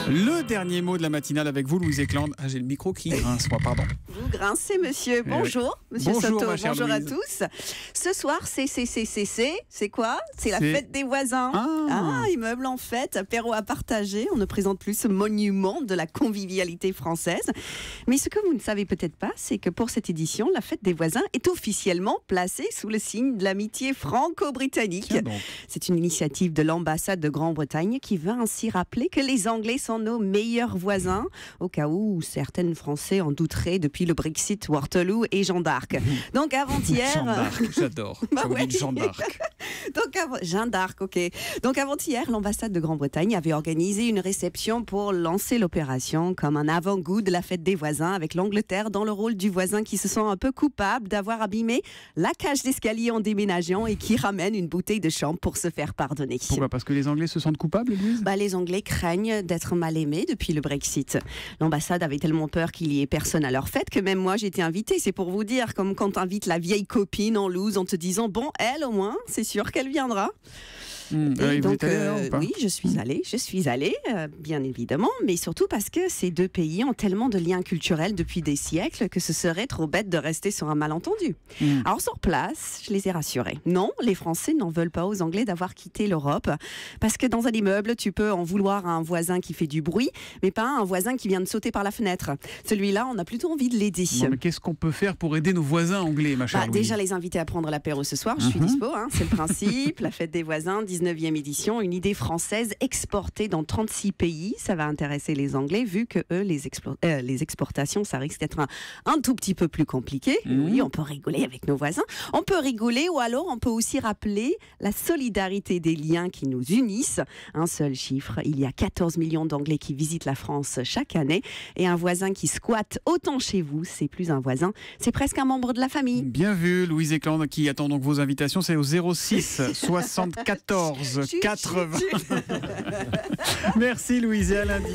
Le dernier mot de la matinale avec vous, Louise Eklund. Ah, j'ai le micro qui grince, moi, pardon. Vous grincez, monsieur. Bonjour, monsieur Bonjour, Soto. ma chère Bonjour à Louise. tous. Ce soir, c'est quoi? C'est la fête des voisins. Immeuble en fête, apéro à partager. On ne présente plus ce monument de la convivialité française. Mais ce que vous ne savez peut-être pas, c'est que pour cette édition, la fête des voisins est officiellement placée sous le signe de l'amitié franco-britannique. C'est une initiative de l'ambassade de Grande-Bretagne qui veut ainsi rappeler que les Anglais sont nos meilleurs voisins, au cas où certains Français en douteraient depuis le Brexit, Waterloo et Jeanne d'Arc. Donc avant-hier... Jeanne d'Arc, j'adore. Comme ouais. dit Jeanne d'Arc. Jeanne d'Arc, ok. Donc avant-hier, l'ambassade de Grande-Bretagne avait organisé une réception pour lancer l'opération comme un avant-goût de la fête des voisins, avec l'Angleterre dans le rôle du voisin qui se sent un peu coupable d'avoir abîmé la cage d'escalier en déménageant et qui ramène une bouteille de chambre pour se faire pardonner. Pourquoi? Parce que les Anglais se sentent coupables, Louise? Les Anglais craignent d'être mal aimés depuis le Brexit. L'ambassade avait tellement peur qu'il y ait personne à leur fête que même moi j'étais invitée. C'est pour vous dire, comme quand t'invites la vieille copine en loose en te disant bon, elle au moins, c'est sûr qu'elle viendra. Et donc, oui, je suis allée, bien évidemment, mais surtout parce que ces deux pays ont tellement de liens culturels depuis des siècles que ce serait trop bête de rester sur un malentendu. Alors sur place, je les ai rassurés. Non, les Français n'en veulent pas aux Anglais d'avoir quitté l'Europe, parce que dans un immeuble, tu peux en vouloir à un voisin qui fait du bruit, mais pas à un voisin qui vient de sauter par la fenêtre. Celui-là, on a plutôt envie de l'aider. Mais qu'est-ce qu'on peut faire pour aider nos voisins anglais, ma chère Louise? Déjà les inviter à prendre l'apéro ce soir, je suis dispo, c'est le principe. La fête des voisins, 19e édition, une idée française exportée dans 36 pays. Ça va intéresser les Anglais, vu que eux, les exportations, ça risque d'être un tout petit peu plus compliqué. Oui, on peut rigoler avec nos voisins. On peut rigoler, ou alors on peut aussi rappeler la solidarité des liens qui nous unissent. Un seul chiffre, il y a 14 millions d'Anglais qui visitent la France chaque année, et un voisin qui squatte autant chez vous, c'est plus un voisin, c'est presque un membre de la famille. Bien vu, Louise Eklund, qui attend donc vos invitations. C'est au 06 74 80. Merci Louise, et à lundi.